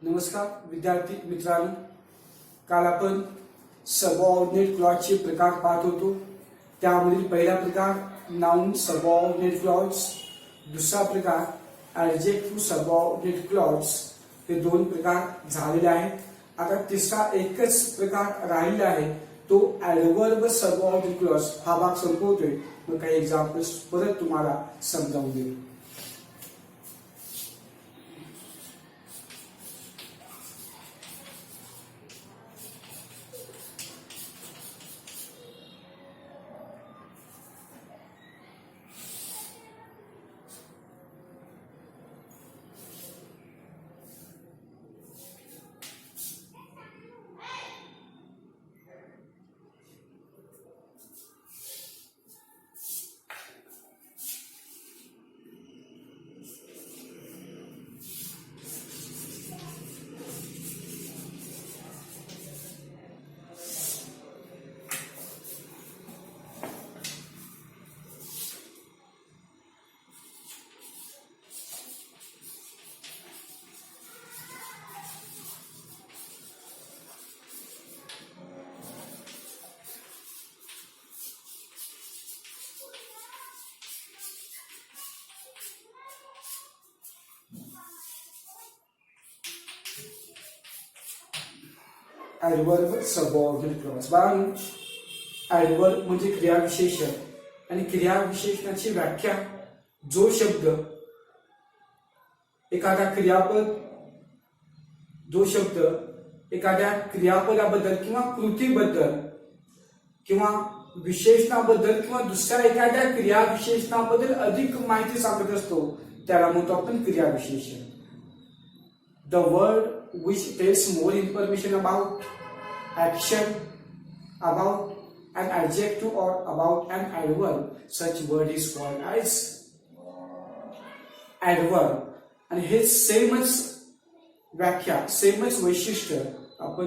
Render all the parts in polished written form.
नमस्कार विद्यार्थी मित्रांनो, काल आपण सबऑर्डिनेट क्लॉजचे प्रकार पाहत होतो. त्यामधील पहिला प्रकार नाउन सबऑर्डिनेट क्लॉज, दुसरा प्रकार ॲडजेक्टिव्ह सबऑर्डिनेट क्लॉज. हे दोन प्रकार झालेले आहेत. आता तिसरा एकच प्रकार राहिलेला आहे, तो ॲडव्हर्ब सबऑर्डिनेट क्लॉज. हा भाग संपवतोय, मग काही एक्झाम्पल्स परत तुम्हाला समजावून देऊ. Adverb subordinate clause. बाळांनो, ॲडव्हर्ब म्हणजे क्रियाविशेषण, आणि क्रियाविशेषणाची व्याख्या जो शब्द एखादा क्रियापदाबद्दल किंवा कृतीबद्दल किंवा विशेषणाबद्दल किंवा दुसऱ्या एखाद्या क्रियाविशेषणाबद्दल अधिक माहिती सांगत असतो, त्याला म्हणतो आपण क्रियाविशेषण. The word which tells more information about action, about an adjective or about an adverb, such word is called as adverb. आणि हे सेमच व्याख्या, सेमच वैशिष्ट्य आपण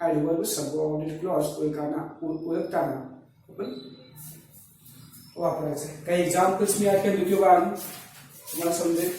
ॲडव्हर्ब सबऑर्डिनेट क्लॉज ओळखताना आपण वापरायचं आहे. काही एक्झाम्पल्स मी या ठिकाणी देतो बाळांनो, तुम्हाला समजेल.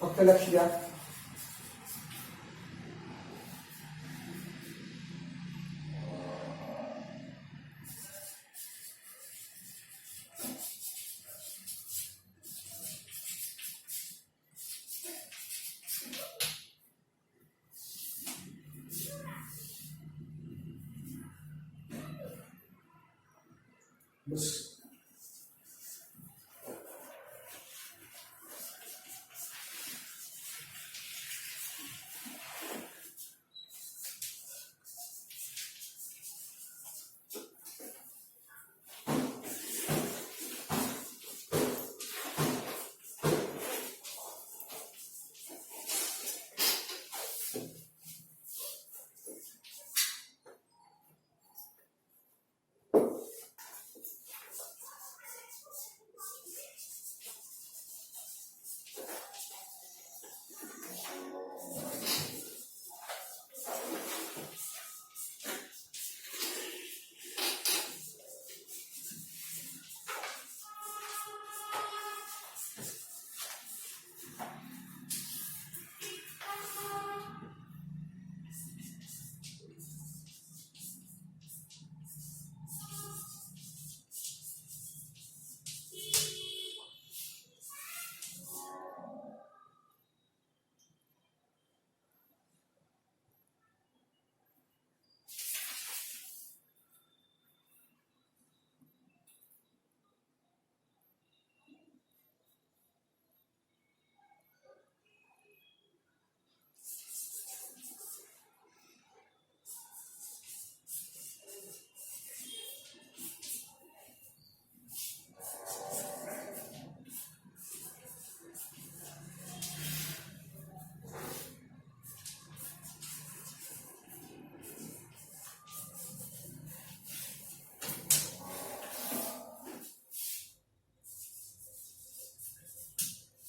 फक्त लक्ष द्या. बस.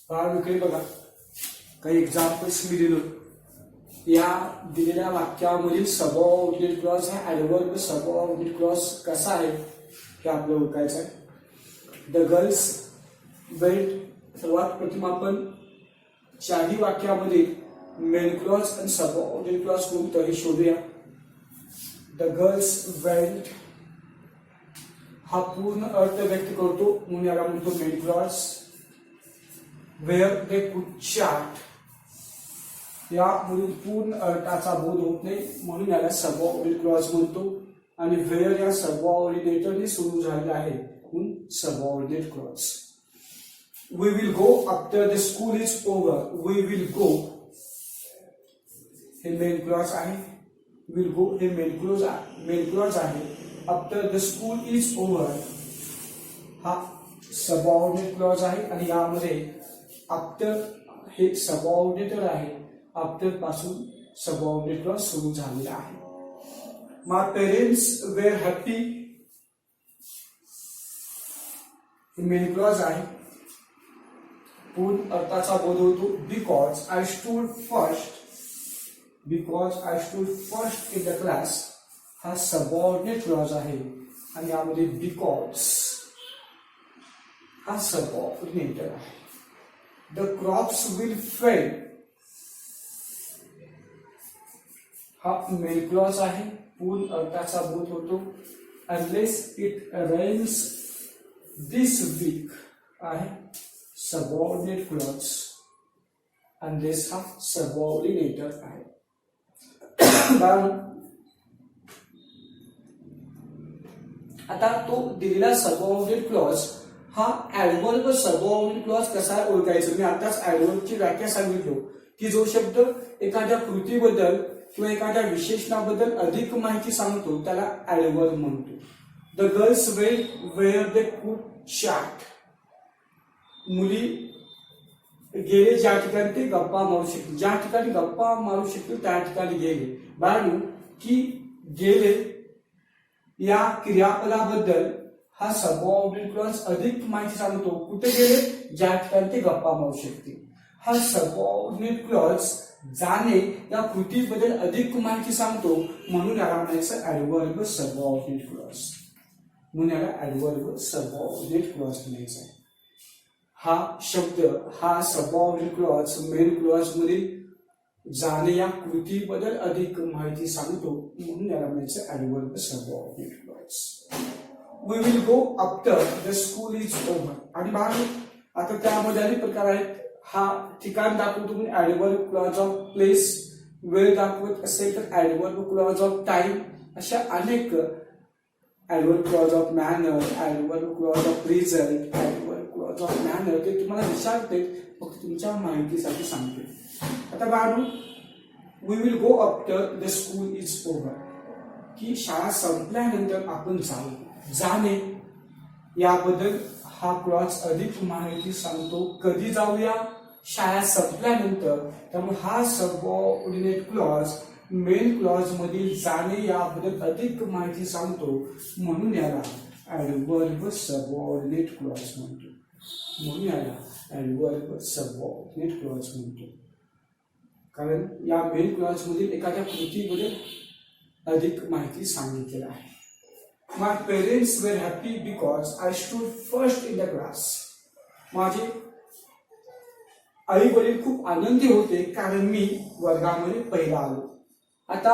पहा इकडे बघा, काही एक्झाम्पल्स मी दिलो. या दिलेल्या वाक्यामधील सबऑर्डिनेट क्लॉज हा ऍडव्हर्ब सबऑर्डिनेट क्लॉज कसा आहे हे आपल्याला ओळखायचं आहे. द गर्ल्स वेंट, सर्वात प्रथम आपण चारही वाक्यामध्ये मेन क्लॉज आणि सबऑर्डिनेट क्लॉज कोणतं हे शोधूया. द गर्ल्स वेंट हा पूर्ण अर्थ व्यक्त करतो म्हणून याला म्हणतो main clause. Where they could chat यामधून पूर्ण अर्थाचा बोध होत नाही म्हणून याला सबऑर्डिनेट क्लॉज म्हणतो. आणि वेअर या सबऑर्डिनेटरने सुरू झाले आहे म्हणून subordinate clause. We will go after the school is over. We will go हे मेन क्लॉज आहे. विल गो हे मेन क्लॉज आहे. After the school is over हा सबऑर्डिनेट क्लॉज आहे आणि यामध्ये आफ्टर हे सबऑर्डिनेटर आहे. आफ्टर पासून सबऑर्डिनेट क्लॉज सुरू झालेला आहे. My parents were happy main clause आहे. पूर्ण अर्थाचा बोध होतो. Because I stood first in the class हा सबऑर्डिनेट क्लॉज आहे आणि यामध्ये बिकॉज हा सबऑर्डिनेटर आहे. द क्रॉप्स विल फेल हा मेन क्लॉज आहे. पूर्ण अर्थाचा बोध होतो. Unless it rains this week आहे सबऑर्डिनेट क्लॉज. अनलेस हा सबऑर्डिनेटर आहे. आता तो दिलेला सबऑर्डिनेट क्लॉज हा ऍडव्हर्ब सबऑर्डिनेट क्लॉज कसा ओळखायचा. मी आताच ऍडव्हर्बची व्याख्या सांगितलो की जो शब्द एखाद्या कृतीबद्दल किंवा एखाद्या विशेषणाबद्दल अधिक माहिती सांगतो त्याला ऍडव्हर्ब म्हणतो. The girls went where they could chat. मुली गेले ज्या ठिकाणी ते गप्पा मारू शकतील. ज्या ठिकाणी गप्पा मारू शकतील त्या ठिकाणी गेले. बाळू की गेले या क्रियापदाबद्दल हा सबऑर्डिनेट क्लॉज अधिक माहिती सांगतो. कुठे गेले? ज्या ठिकाणी ते गप्पा मारू शकतील. हा सबऑर्डिनेट क्लॉज जाणे या कृतीबद्दल अधिक माहिती सांगतो म्हणून याला म्हणायचं ऍडव्हर्ब सबऑर्डिनेट क्लॉज. म्हणून याला ऍडव्हर्ब सबऑर्डिनेट क्लॉज म्हणायचं आहे. हा शब्द हा सबऑर्डिनेट क्लॉज मेन क्लॉज मधील जाणे या कृतीबद्दल अधिक माहिती सांगतो म्हणून याला म्हणायचं adverb subordinate clause. We will go after the school is over. आणि बाळा आता त्यामध्ये अनेक प्रकार आहेत. हा ठिकाण दाखवतो म्हणून ऍडव्हर्ब क्लॉज ऑफ प्लेस. वेळ दाखवत असेल तर ऍडव्हर्ब क्लॉज ऑफ टाइम. अशा अनेक adverb clause of manner, adverb clause of result, adverb clause of manner ते तुम्हाला विचारते फक्त तुमच्या माहितीसाठी सांगते. आता बाळू we will go after the school is over की शाळा संपल्यानंतर आपण जाऊ. जाणे याबद्दल हा क्लॉज अधिक माहिती सांगतो. कधी जाऊया? शाळा संपल्यानंतर. त्यामुळे हा सबऑर्डिनेट क्लॉज मेन क्लॉज मधील जाणे याबद्दल अधिक माहिती सांगतो म्हणून याला ऍडव्हर्ब सबऑर्डिनेट क्लॉज म्हणतो. म्हणून याला ऍडव्हर्ब सबऑर्डिनेट क्लॉज म्हणतो. कारण या मेन क्लॉज मधील एखाद्या कृतीबद्दल अधिक माहिती सांगितलेली आहे. My parents were happy because I stood first in the class. माझे आई वडील खूप आनंदी होते कारण मी वर्गामध्ये पहिला आलो. आता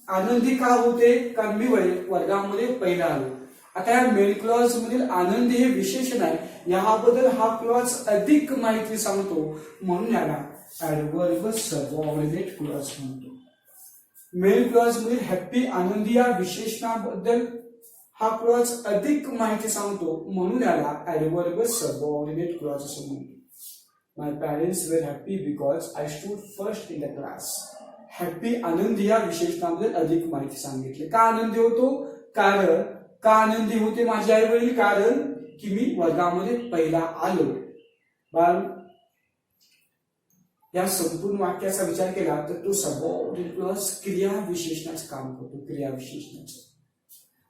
आनंदी का होते? कारण मी वर्गामध्ये पहिला आलो. आता या मेन क्लॉज मधील आनंदी हे विशेषण आहे. याबद्दल हा क्लॉज अधिक माहिती सांगतो म्हणून याला ऍडव्हर्ब सबऑर्डिनेट क्लॉज म्हणतो. मेन क्लॉज मधील हॅपी आनंदी या विशेषणाबद्दल हा क्लॉज अधिक माहिती सांगतो म्हणून याला ऍडव्हर्ब सबऑर्डिनेट क्लॉज असं म्हणतो. My parents were happy because I stood first in the class. Happy आनंदी या विशेषणाबद्दल अधिक माहिती सांगितली. का आनंदी होतो? कारण का आनंदी होते माझे आई वडील? कारण की मी वर्गामध्ये पहिला आलो. या संपूर्ण वाक्याचा विचार केला तर तो सबऑर्डिनेट क्लॉज क्रिया विशेषणाचं काम करतो. क्रिया विशेषणाचं.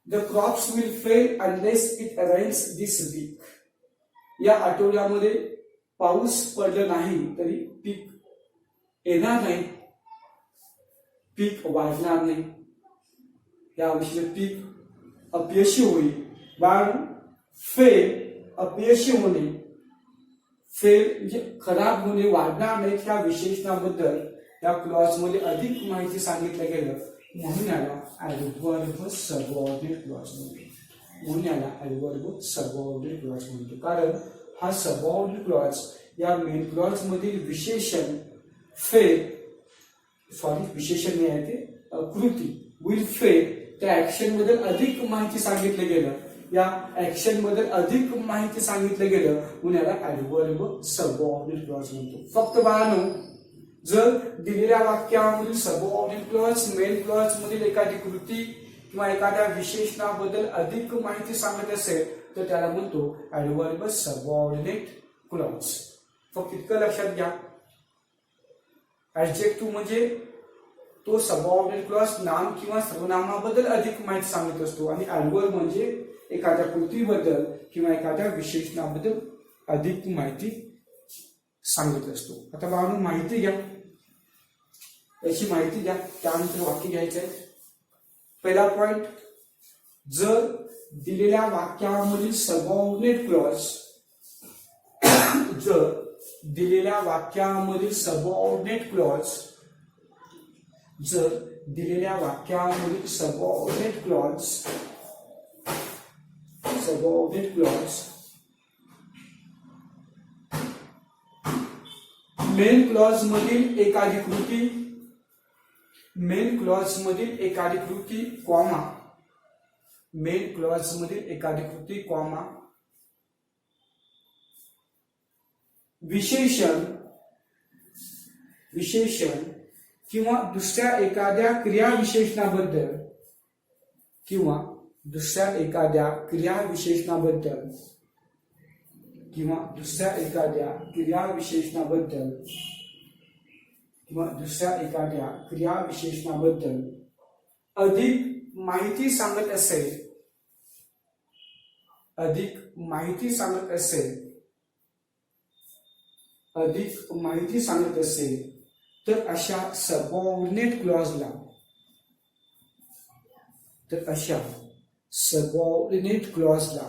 The crops will fail unless it rains this week. या आठवड्यामध्ये पाऊस पडला नाही तरी पीक येणार नाही, पीक वाढणार नाही, या वर्षी पीक अपयशी होईल. बाळ फेल, अपयशी होणे, फेल म्हणजे खराब होणे, वाढणार नाही, या विशेषणाबद्दल या क्लॉज मध्ये अधिक माहिती सांगितलं गेलं, म्हणून याला ऍडव्हर्ब सबऑर्डिनेट क्लॉज म्हणतो. म्हणून याला ऍडव्हर्ब सबऑर्डिनेट क्लॉज म्हणतो. कारण हा सबऑर्डिनेट क्लॉज या मेन क्लॉज मधील विशेषण फेल, विशेषण नाही आहे ते कृती, विल फेल, त्या ऍक्शन बद्दल अधिक माहिती सांगितलं गेलं, या ऍक्शन बद्दल अधिक माहिती सांगितलं गेलं, म्हणून याला ऍडव्हर्ब सबऑर्डिनेट क्लॉज म्हणतो. फक्त बाळांनो, जर दिलेल्या वाक्यामधील सबऑर्डिनेट क्लॉज मेन क्लॉज मधील एखादी कृती किंवा एखाद्या विशेषणाबद्दल अधिक माहिती सांगत असेल तर त्याला म्हणतो ऍडव्हर्ब सबऑर्डिनेट क्लॉज. फक्त इतकं लक्षात घ्या, ऍडजेक्टिव्ह म्हणजे तो सबऑर्डिनेट क्लॉज नाम किंवा सर्वनामाबद्दल अधिक माहिती सांगत असतो आणि ऍडव्हर्ब म्हणजे एखाद्या कृतीबद्दल किंवा एखाद्या विशेषणाबद्दल अधिक माहिती सांगत असतो. आता बाळांनो माहिती घ्या, याची माहिती घ्या, त्यानंतर वाक्य घ्यायचं आहे. पहिला पॉइंट, जर दिलेल्या वाक्यामधील सबऑर्डिनेट क्लॉज, जर दिलेल्या वाक्यामधील सबऑर्डिनेट क्लॉज, जर दिलेल्या वाक्यामधील subordinate clause, subordinate clause main clause मधील एखादी कृती, मेन क्लॉज मधील एखादी कृती कॉमा, मेन क्लॉज मधील एखादी कृती कॉमा विशेषण, विशेषण किंवा दुसऱ्या एखाद्या क्रियाविशेषणाबद्दल, किंवा दुसऱ्या एखाद्या क्रियाविशेषणाबद्दल, किंवा दुसऱ्या एखाद्या क्रियाविशेषणाबद्दल, किंवा दुसऱ्या एखाद्या क्रियाविशेषणाबद्दल अधिक माहिती सांगत असेल, अधिक माहिती सांगत असेल, अधिक माहिती सांगत असेल तर अशा सबऑर्डिनेट क्लॉजला, तर अशा सबऑर्डिनेट क्लॉजला,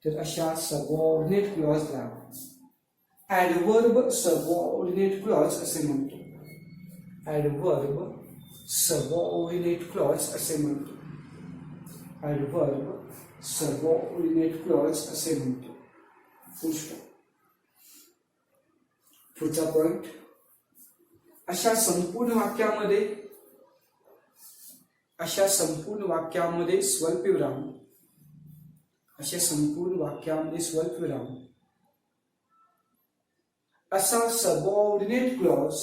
तर अशा सबऑर्डिनेट क्लॉजला ऍडव्हर्ब सबऑर्डिनेट क्लॉज असे म्हणतो. ऍडव्हर्ब सबऑर्डिनेट क्लॉज असे म्हणतो. ऍडव्हर्ब सबऑर्डिनेट क्लॉज असे म्हणतो. पुढचा पॉइंट, अशा संपूर्ण वाक्यामध्ये, अशा संपूर्ण वाक्यामध्ये स्वल्पविराम, अशा संपूर्ण वाक्यामध्ये स्वल्पविराम असा सबऑर्डिनेट क्लॉज,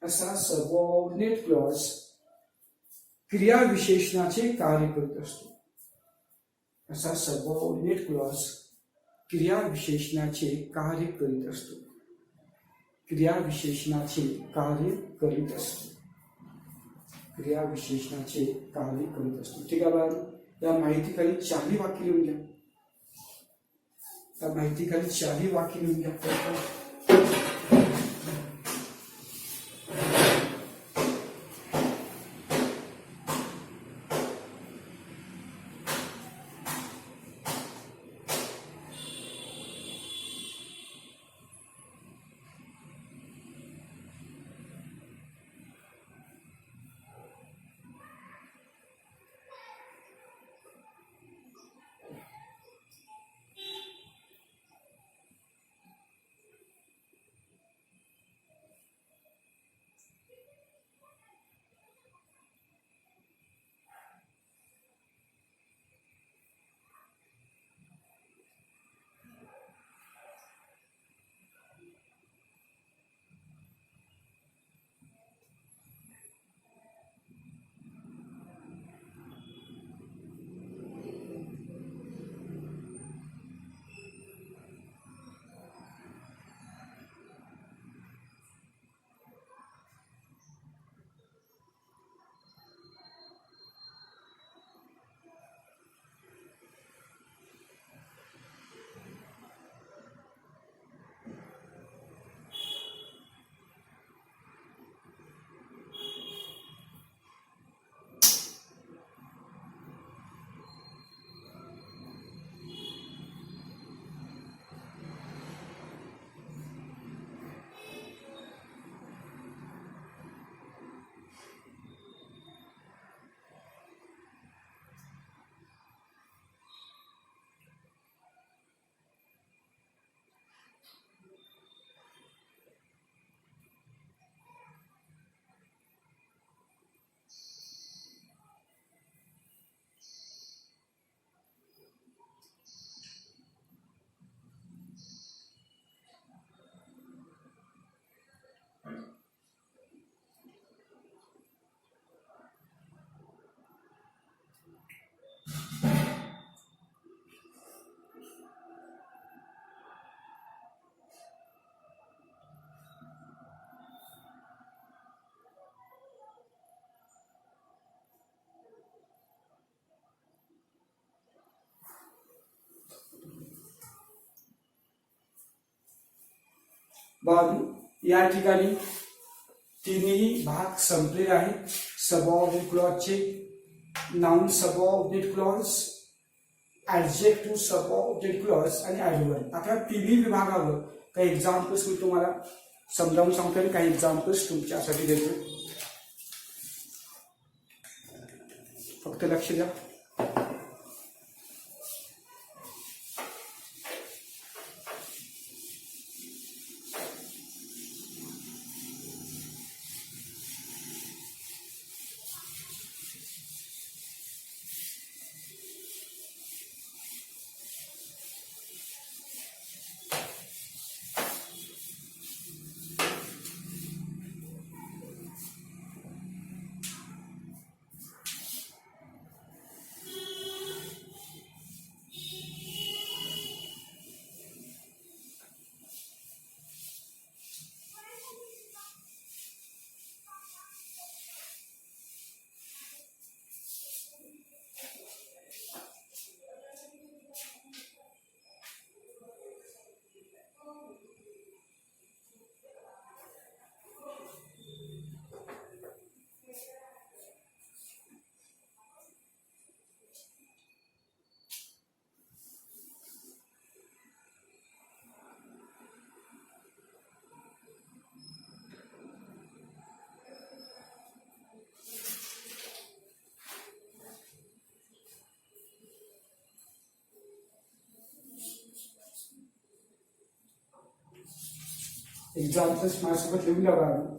असा सबऑर्डिनेट क्लॉज क्रियाविशेषणाचे कार्य करत असतो. असा सबऑर्डिनेट क्लॉज क्रियाविशेषणाचे कार्य करीत असतो. क्रियाविशेषणाचे कार्य करीत असतो. क्रियाविशेषणाचे कार्य करीत असतो. ठीक आहे बाळा, या माहितीखाली 4ही वाक्य लिहून घ्या. त्या माहितीखाली 4ही वाक्य लिहून घ्या. बाजू या ठिकाणी तिन्ही भाग संपलेले आहेत सबऑर्डिनेट क्लॉजचे. Noun subordinate clause, adjective subordinate clause आणि ऍडव्हर्ब. आता तिन्ही विभागावर काही एक्झाम्पल्स मी तुम्हाला समजावून सांगतो आणि काही एक्झाम्पल्स तुमच्यासाठी देतो. फक्त लक्ष द्या. एक्झाम्पल्स माझ्यासोबत लिहून घ्या बघा.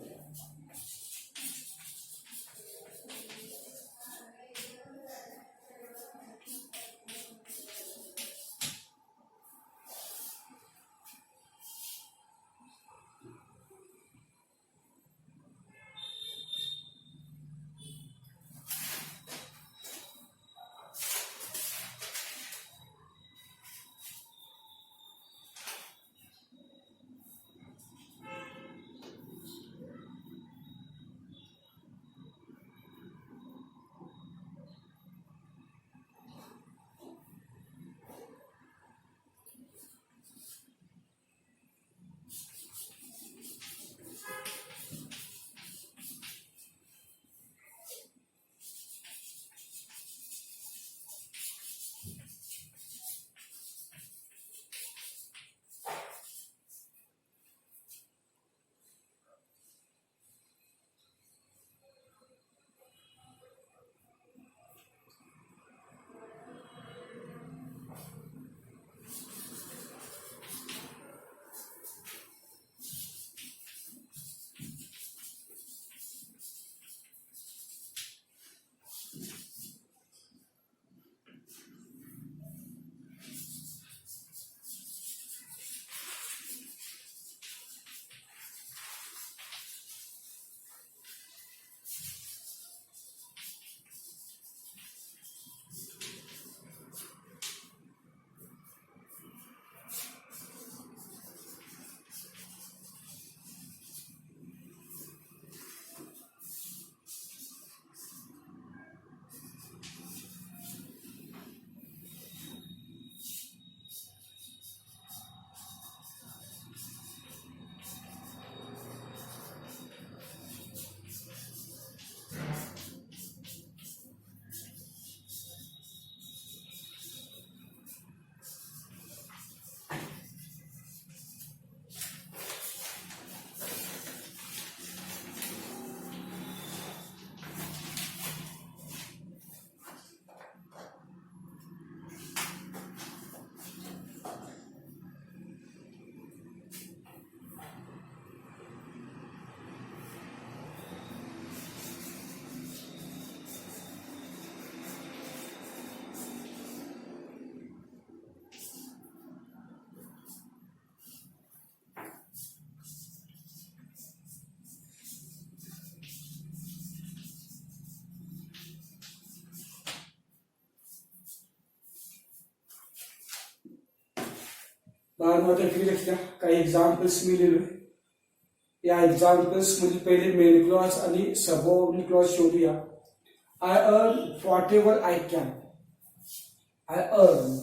बाळांनो फिर लक्ष द्या. काही एक्झाम्पल्स मी लिहिलोय. या एक्झाम्पल्स मध्ये पहिले मेन क्लॉज आणि सबऑर्डिनेट क्लॉज शोधूया. I earn what ever I can. I earn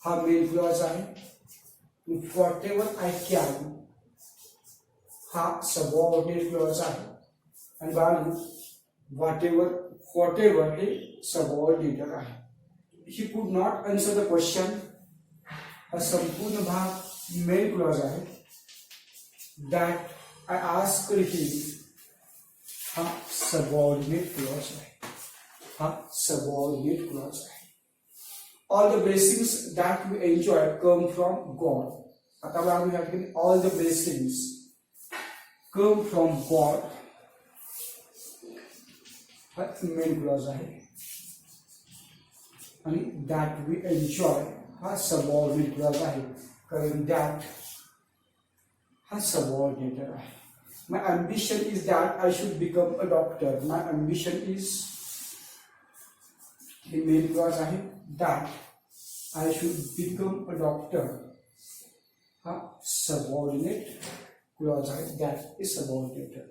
हा मेन क्लॉज आहे. व्हॉट एव्हर आय कॅन हा सबऑर्डिनेट क्लॉज आहे. आणि बाळांनो व्हॉटेवर हे सबऑर्डिनेटर आहे. ही could not answer the question. हा संपूर्ण भाग मेन क्लॉज आहे. दॅट आय आस्क्ड हिम हा सबऑर्डिनेट क्लॉज आहे. हा सबऑर्डिनेट क्लॉज आहे. All the blessings that we enjoy come from God. आता बाळांनो या ठिकाणी all the blessings come from God हा मेन क्लॉज आहे. आणि that we enjoy हा सबऑर्डिनेट क्लॉज आहे, कारण that हा सबऑर्डिनेटर आहे. My ambition is that I should become a doctor. My ambition is हे मेन क्लॉज आहे. that I should become a doctor हा subordinate clause आहे. that is subordinated.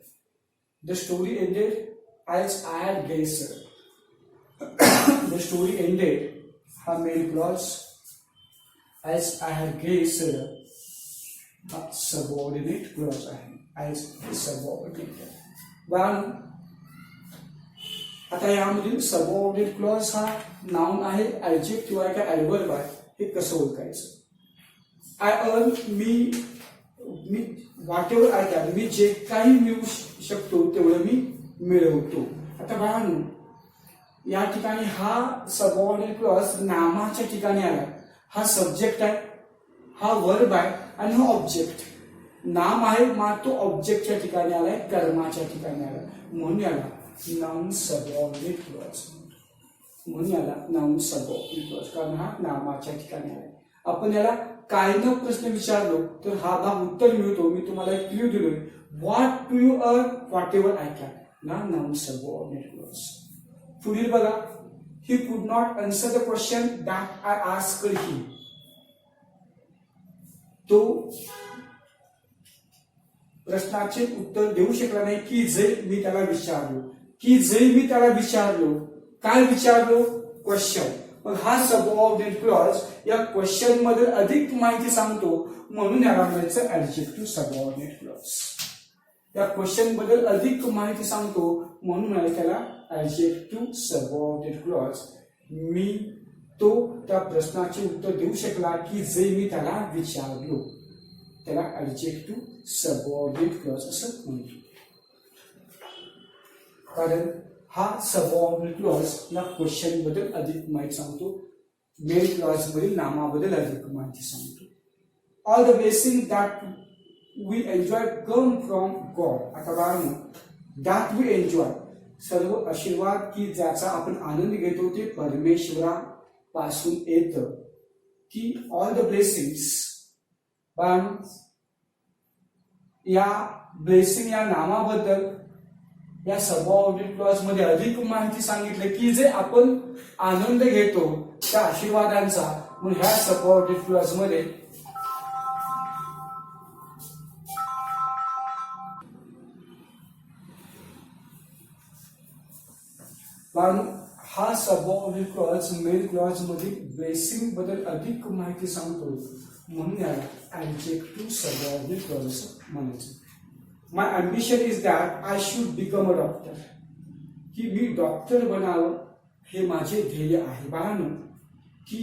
The story ended as I had guessed. The story ended हा main clause. as I had guessed हा subordinate clause आहे. as subordinated. बाळांनो आता यामधील subordinate clause हा noun आहे, ऍडजेक्टिव्ह आहे का ऍडव्हर्ब आहे, हे कसं ओळखायचं. आय अर्न मी व्हॉटेवर आय कॅन, मी जे काही मिळवू शकतो तेवढं मी मिळवतो. आता बाळांनो या ठिकाणी हा सबऑर्डिनेट क्लॉज नामाच्या ठिकाणी आला. हा सब्जेक्ट आहे, हा वर्ब आहे आणि हा ऑब्जेक्ट. नाम आहे मग तो ऑब्जेक्टच्या ठिकाणी आलाय, कर्माच्या ठिकाणी आलाय, म्हणून याला नाउन सबऑर्डिनेट क्लॉज. म्हणून याला नाउन सबऑर्डिनेट क्लॉज, कारण हा नामाच्या ठिकाणी आलाय. आपण याला काय न प्रश्न विचारलो तर हा भाग उत्तर मिळतो. मी तुम्हाला एक क्ल्यू दिलोय, what do you earn whatever I can, ना नाउन सबऑर्डिनेट क्लॉज. पुढील बघा, he could not answer the question that I asked him. तो प्रश्नाचे उत्तर देऊ शकला नाही की जे मी त्याला विचारलो. काय विचारलो? क्वेश्चन. मग हा सबऑर्डिनेट क्लॉज या क्वेश्चन मध्ये अधिक माहिती सांगतो, म्हणून याला म्हणायचं ऍडजेक्टिव्ह सबऑर्डिनेट क्लॉज. या क्वेश्चन बद्दल अधिक माहिती सांगतो म्हणून म्हणायचं त्याला ऍडजेक्टिव्ह सबऑर्डिनेट क्लॉज. मी तो त्या प्रश्नाचे उत्तर देऊ शकला की जे मी त्याला विचारलो, त्याला ऍडजेक्टिव्ह सबऑर्डिनेट क्लॉज असं म्हणतो. कारण हा सबऑर्डिनेट क्लॉज या क्वेश्चन बद्दल अधिक माहिती सांगतो, मेन क्लॉज मधील नामाबद्दल अधिक माहिती सांगतो. All the blessing that we enjoy come from God. आता बाळांनो दॅट वी एन्जॉय, सर्व आशीर्वाद की ज्याचा आपण आनंद घेतो ते परमेश्वरापासून येतं. की ऑल द ब्लेसिंग्स, बाळांनो या ब्लेसिंग या नामाबद्दल या सबऑर्डिनेट क्लॉज मध्ये अधिक माहिती सांगितलं की जे आपण आनंद घेतो त्या आशीर्वादांचा. म्हणून ह्या सबऑर्डिनेट क्लॉज मध्ये हा सबऑर्डिनेट क्लॉज मेन क्लॉज मध्ये ब्लेसिंग बद्दल अधिक माहिती सांगतो, म्हणून याला ऍडजेक्टिव्ह सबऑर्डिनेट क्लॉज असं म्हणायचं. My ambition is that I should become a doctor. की मी डॉक्टर बनावं हे माझे ध्येय आहे. बाळांनो की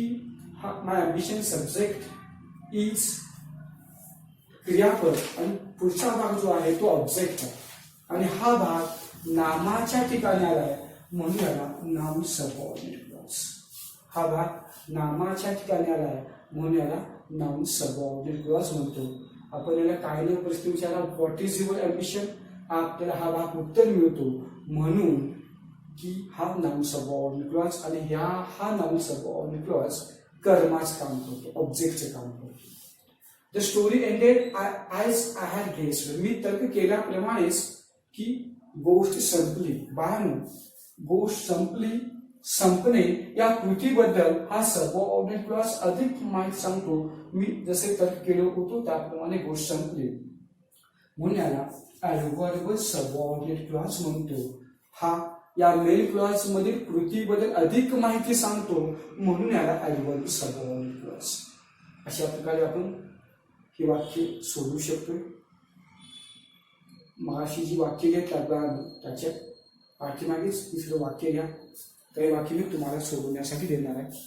हा माय अम्बिशन सब्जेक्ट इज क्रियापद आणि पुढचा भाग जो आहे तो ऑब्जेक्ट आहे. आणि हा भाग नामाच्या ठिकाणी आलाय, म्हणून याला नाउन सबऑर्डिनेट क्लॉज. हा भाग नामाच्या ठिकाणी आलाय म्हणून याला नाउन सबऑर्डिनेट क्लॉज म्हणतो. आपण याला काय न प्रश्न विचारला, व्हॉट इज युअर अम्बिशन, आपल्याला हा भाग उत्तर मिळतो, म्हणून की हा नाउन सबऑर्डिनेट क्लॉज. आणि हा नाउन सबऑर्डिनेट क्लॉज कर्माचं काम करतो, ऑब्जेक्टचं काम करतो. The story ended as I had guessed. मी तर्क केल्याप्रमाणेच की गोष्ट संपली. बाळांनो गोष्ट संपणे या कृतीबद्दल हा सबऑर्डिनेट क्लॉज अधिक माहिती सांगतो. मी जसे तर्क केलं होतो त्याप्रमाणे गोष्ट संपली, म्हणून याला ऍडव्हर्ब सबऑर्डिनेट क्लॉज म्हणतो. हा या मेन क्लॉज मधील कृतीबद्दल अधिक माहिती सांगतो, म्हणून याला ऍडव्हर्ब सबऑर्डिनेट क्लॉज. अशा प्रकारे आपण हे वाक्य सोडवू शकतो. मगाशी जी वाक्य घ्या त्याच्या पाठीमागेच दुसरं वाक्य घ्या. काही वाक्य मी तुम्हाला सोडवण्यासाठी देणार आहे.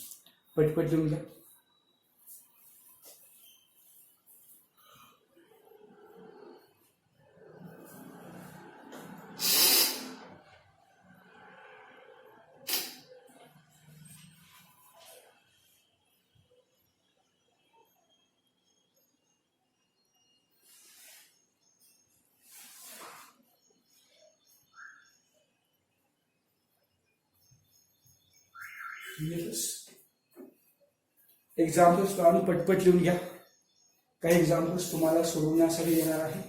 पटपट लिहून घ्या. एक्झाम्पल्स आणि पटपट लिहून घ्या. काही एक्झाम्पल्स तुम्हाला सोडवण्यासाठी येणार आहे.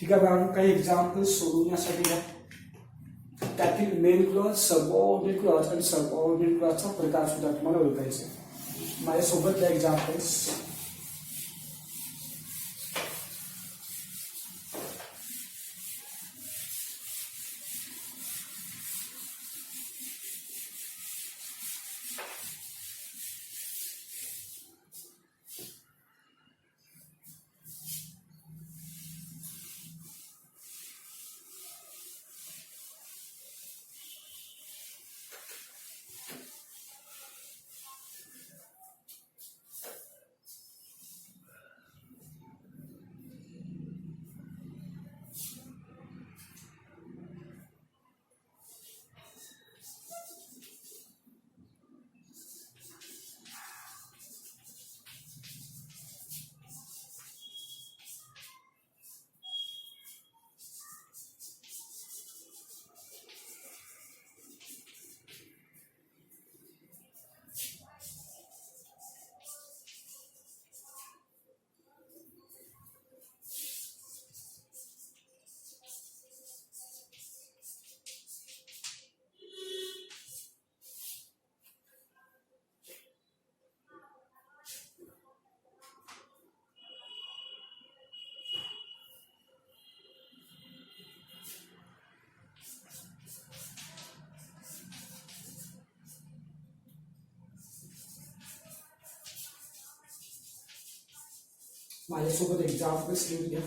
ठीक आहे बाळांनो, काही एक्झाम्पल्स सोडवण्यासाठी घ्या. त्यातील मेन क्लॉज, सबऑर्डिनेट क्लॉज आणि सबऑर्डिनेट क्लॉजचा प्रकार सुद्धा तुम्हाला ओळखायचा आहे. माझ्यासोबत त्या एक्झाम्पल्स. माझ्यासोबत एक्झाम्पल्स लिहून घ्या.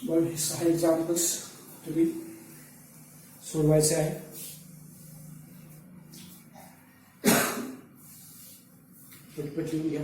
मग हे 6 एक्झाम्पल्स तुम्ही सोडवायचे आहे. पटपट लिहून घ्या.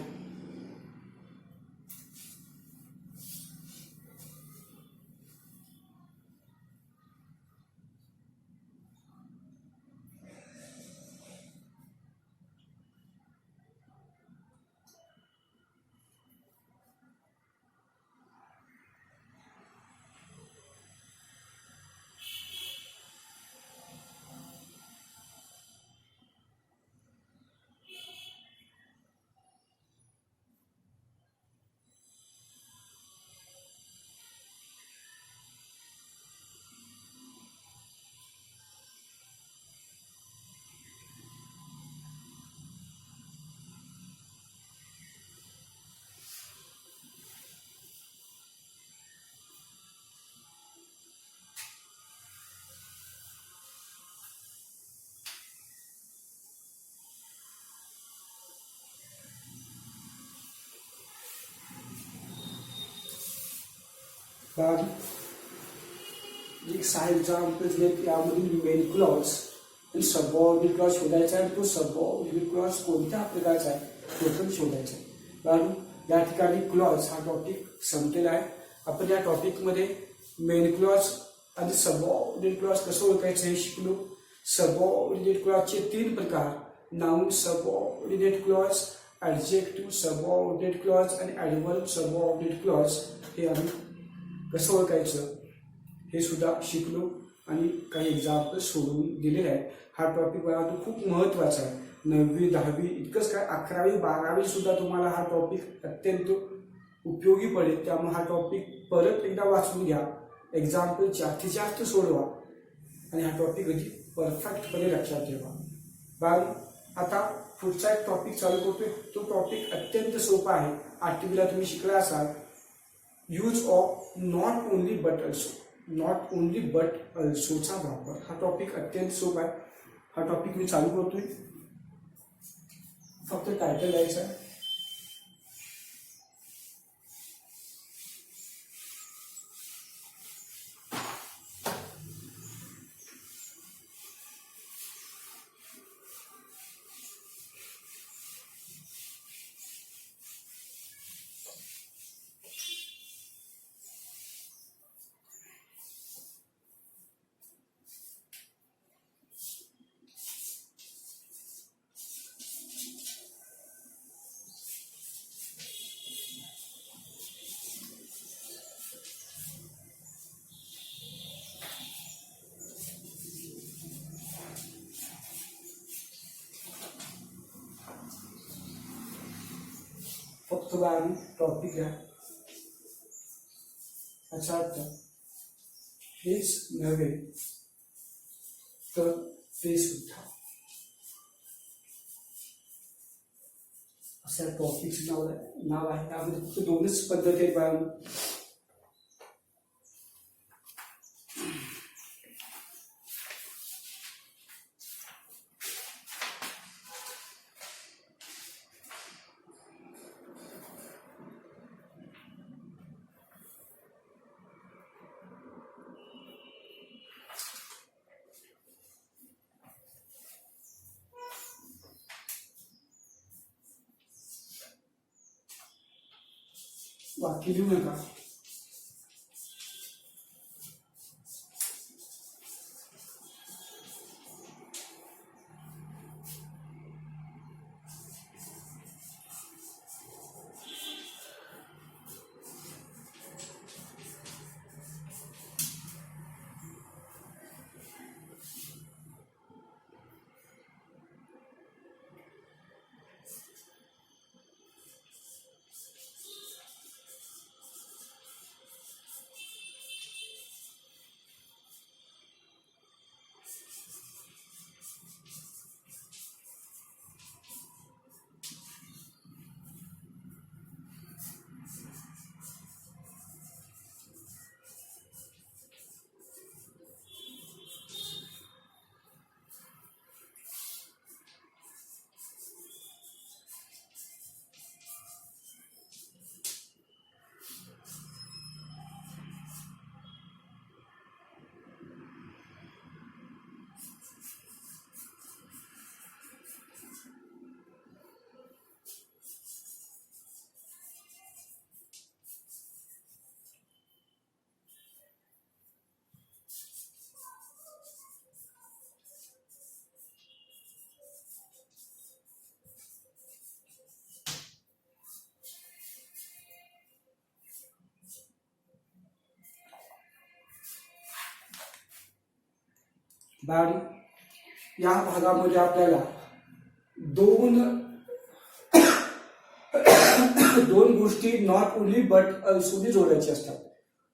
एक 6 एक्झाम्पल्स घेत यामधील मेन क्लॉज आणि सबऑर्डिनेट क्लॉज शोधायचा आहे. तो सबऑर्डिनेट क्लॉज कोणत्या प्रकारचा आहे तो पण शोधायचा आहे. कारण या ठिकाणी क्लॉज हा टॉपिक संपलेला आहे. आपण या टॉपिकमध्ये मेन क्लॉज आणि सबऑर्डिनेट क्लॉज कसं ओळखायचं हे शिकलो. सबऑर्डिनेट क्लॉजचे 3 प्रकार, noun subordinate clause, adjective subordinate clause आणि ॲडव्हर्ब सबऑर्डिनेट क्लॉज हे आम्ही कसं ओळखायचं हे सुद्धा शिकलो आणि काही एक्झाम्पल सोडवून दिलेले आहेत. हा टॉपिक मला खूप महत्त्वाचा आहे. 9वी 10वी इतकंच काय 11वी 12वी सुद्धा तुम्हाला हा टॉपिक अत्यंत उपयोगी पडेल. त्यामुळे हा टॉपिक परत एकदा वाचून घ्या, एक्झाम्पल जास्तीत जास्त सोडवा आणि हा टॉपिक कधी परफेक्टपणे लक्षात ठेवा. बाळा आता पुढचा एक टॉपिक चालू करतोय. तो टॉपिक अत्यंत सोपा आहे. 8वीला तुम्ही शिकला असाल. Use of not only but also. Not only but अल्सोचा वापर. हा टॉपिक अत्यंत सोपा आहे. हा टॉपिक मी चालू करतोय. फक्त टायटल द्यायचं आहे. फक्त बाळांनो टॉपिक घ्या. अच्छा अर्थ हेच नव्हे तर ते सुद्धा अशा टॉपिकचं नाव आहे. त्यामध्ये फक्त 2च पद्धती आहेत बाळांनो. वाक्य लिहू नका. बाळांनो, या भागामध्ये आपल्याला दोन गोष्टी नॉट ओनली बट ऑल्सो जोडायची असतात.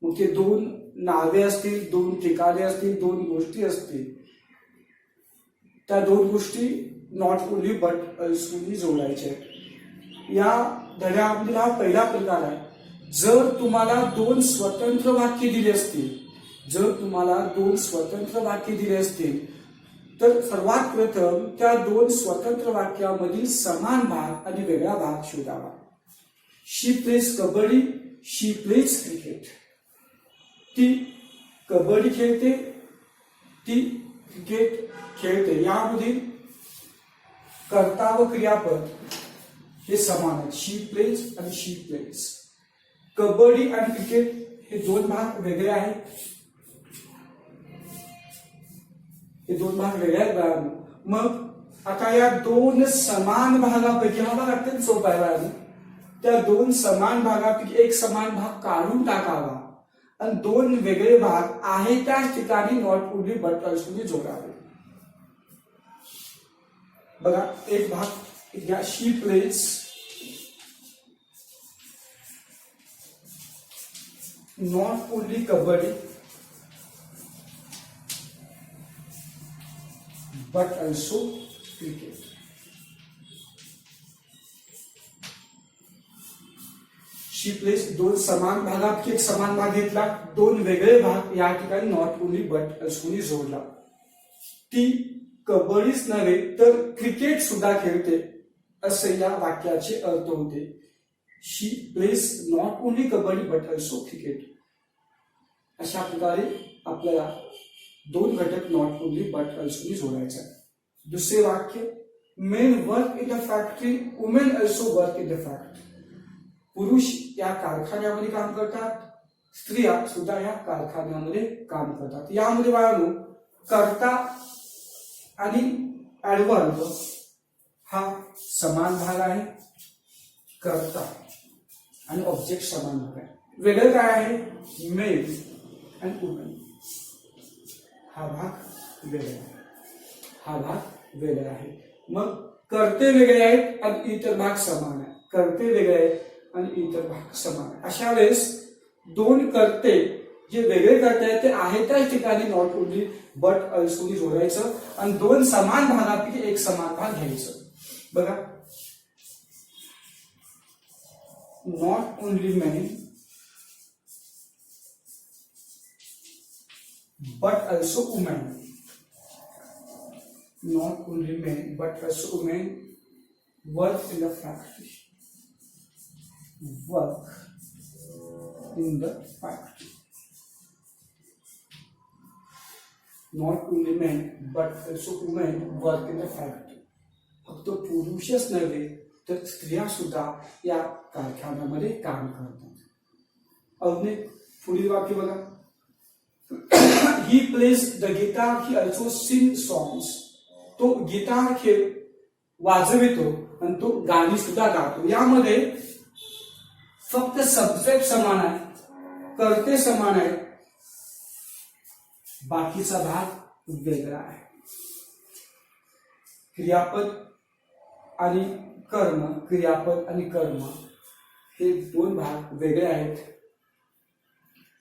मग ते दोन नावे असतील, दोन ठिकाणे असतील, दोन गोष्टी असतील, त्या दोन गोष्टी नॉट ओनली बट ऑल्सो जोडायच्या. या धड्यामध्ये हा पहिला प्रकार आहे. जर तुम्हाला दोन स्वतंत्र वाक्य दिले असतील, तर सर्वात प्रथम त्या दोन स्वतंत्र वाक्यामधील समान भाग आणि वेगळा भाग शोधावा. She plays kabaddi, she plays cricket. ती कबड्डी खेळते, ती क्रिकेट खेळते. यामधील कर्ता व क्रियापद हे समान आहेत. शी प्लेज आणि शी प्लेज. कबड्डी आणि क्रिकेट हे दोन भाग वेगळे आहेत. मग आता या दोन समान भागापैकी, हा भाग अत्यंत सोपा आहे, त्या दोन समान भागापैकी एक समान भाग काढून टाकावा आणि दोन वेगळे भाग आहे त्याच ठिकाणी नॉट ओनली बट ऑल्सो जोडावे. बघा, एक भाग घ्या, she plays not only kabaddi but also cricket. She place दोन समान भागात एक समान भाग घेतला, दोन वेगळे भाग या ठिकाणी नॉट ओनली बट ऑल्सो जोडला. ती कबड्डीच नव्हे तर क्रिकेट सुद्धा खेळते असे या वाक्याचे अर्थ होते. She plays not only kabaddi but also cricket. अशा प्रकारे आपल्याला दोन घटक नॉट ओनली बट ऑल्सो जोडायचे. दुसरे वाक्य, main work in the factory, women also work in the factory. पुरुष या कारखान्यामध्ये काम करतात, स्त्रिया सुद्धा या कारखान्यामध्ये काम करतात. यामध्ये बाळांनो, कर्ता आणि ऍडव्हर्ब हा समान भाग आहे. कर्ता आणि ऑब्जेक्ट समान भाग आहे. वेगळं काय आहे? मेन आणि वुमेन. हा भाग वेगळा आहे. मग कर्ते वेगळे आहेत आणि इतर भाग समान आहे. कर्ते वेगळे आहेत आणि इतर भाग समान आहे. अशा वेळेस दोन कर्ते जे वेगळे कर्ते आहेत ते आहे त्याच ठिकाणी नॉट ओनली बट ऑल्सो जोडायचं आणि दोन समान भागापैकी एक समान भाग घ्यायचं. बघा, not only main but also women. Not only men but also women work in the factory. Not only men but also women work in the factory. फक्त पुरुषच नव्हे तर स्त्रिया सुद्धा या कारखान्यामध्ये काम करतात. अजून पुढील वाक्य बघा, he plays the guitar, he also sings songs. तो गिटार वाजवितो आणि तो गाणी सुद्धा गातो. यामध्ये फक्त सब्जेक्ट समान आहे, कर्ते समान आहे, बाकीचा भाग वेगळा आहे. क्रियापद आणि कर्म हे दोन भाग वेगळे आहेत.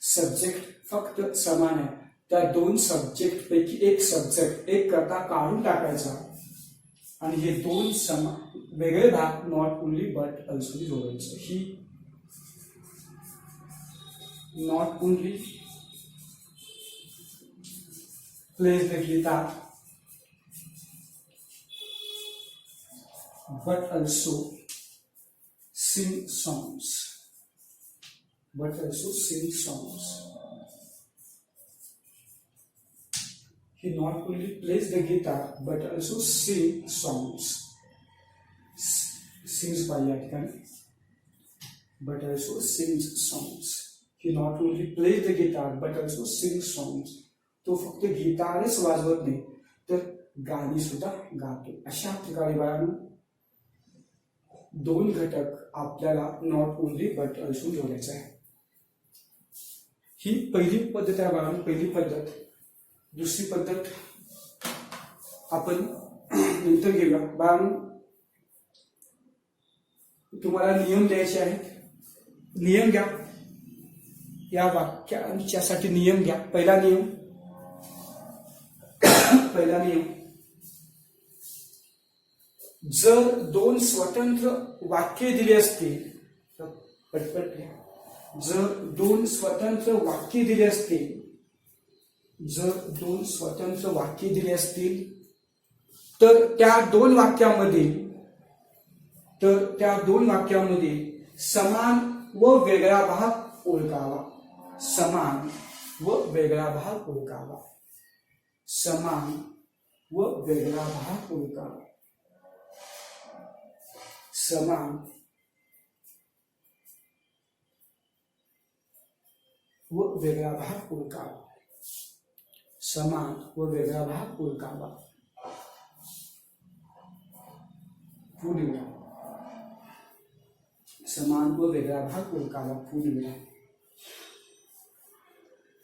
सब्जेक्ट फक्त समान आहे. त्या दोन सब्जेक्ट पैकी एक करता काढून टाकायचा आणि हे दोन वेगळे भाग नॉट ओनली बट ऑल्सो जोडायचं. He not only plays the guitar but also sing songs. He not only plays the guitar but also sings songs. Sings by but also sings songs. He not only plays the guitar but also sings songs. तो फक्त गिटारच वाजवत नाही तर गाणी सुद्धा गातो. अशा प्रकारे बाळांनो दोन घटक आपल्याला नॉट ओनली बट ऑल्सो जोडायचं आहे. ही पहिली पद्धत आहे बाळांनो, पहिली पद्धत. दुसरी पद्धत आपण नंतर घेऊया. बाळांनो, तुम्हाला नियम द्यायचे आहेत. नियम घ्या. या वाक्याच्यासाठी नियम घ्या. पहिला नियम जर दोन स्वतंत्र वाक्ये दिली असतील तर पटपट घ्या. जर दोन स्वतंत्र वाक्ये दिली असतील तर त्या दोन वाक्यामध्ये समान व वेगळा भाग ओळखावा. समान व वेगळा भाग ओळखावा. पुढे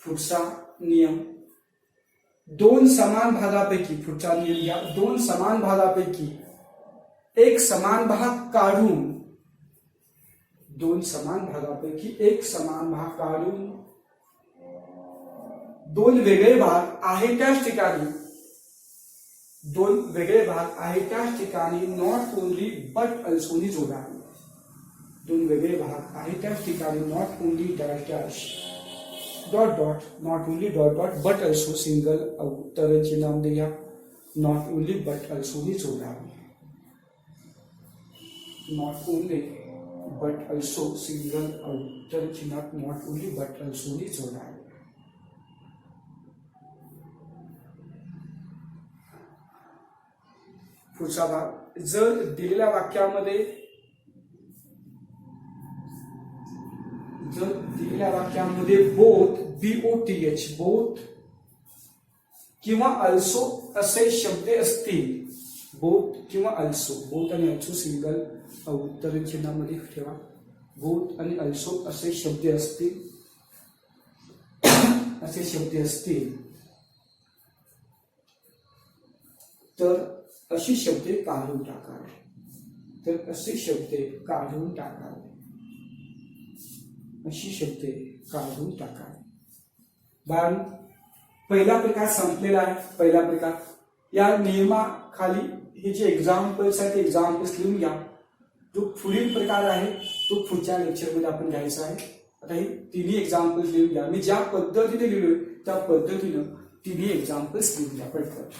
पुढचा नियम दोन समान भागापैकी एक समान भाग काढून दोन वेगळे भाग आहे त्याच ठिकाणी नॉट ओनली बट अल्सोनी जोडावे. दोन वेगळे भाग आहे त्याच ठिकाणी not only dash not only but also single अवतरण चिन्हामध्ये या नॉट ओनली बट अल्सोनी जोडावे. Not only but also single अवतरण चिन्हात नॉट ओनली बट अल्सोनी जोडावे. पुढचा भाग जर दिलेल्या वाक्यामध्ये बोथ बोथ किंवा अल्सो असे शब्द असतील. बोथ आणि अल्सो सिंगल उत्तरण चिन्हामध्ये ठेवा. बोथ आणि अल्सो असे शब्द असतील तर अशी शब्दे काढून टाकावे. बाळ, पहिला प्रकार संपलेला आहे. पहिला प्रकार या नियमाखाली हे जे एक्झाम्पल्स आहेत ते एक्झाम्पल्स लिहून घ्या. जो पुढील प्रकार आहे तो पुढच्या लेक्चरमध्ये आपण घ्यायचा आहे. आता हे तिन्ही एक्झाम्पल्स लिहून घ्या. मी ज्या पद्धतीने लिहिलोय त्या पद्धतीनं तिन्ही एक्झाम्पल्स लिहून घ्या पटकन.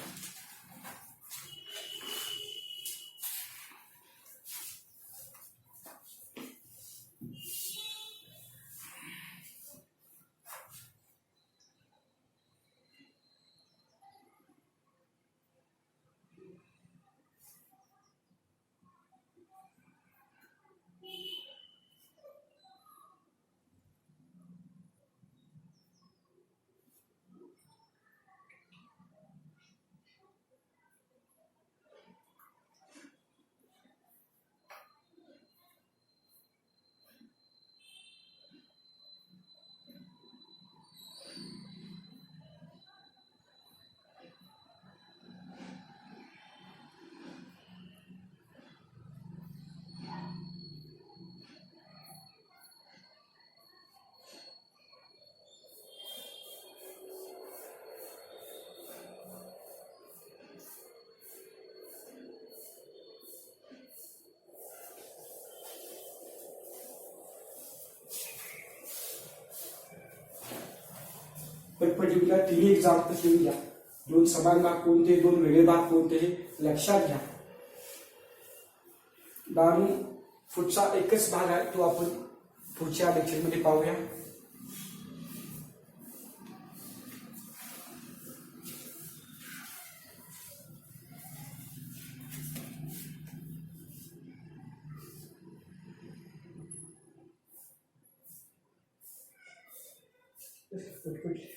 पटपट तिन्ही एक्झाम्पल्स लिहून घ्या. दोन समान भाग कोणते, दोन वेगळे भाग कोणते हे लक्षात घ्या. बाळांनो, पुढचा एकच भाग आहे तो आपण पुढच्या लेक्चरमध्ये पाहूया. पटपट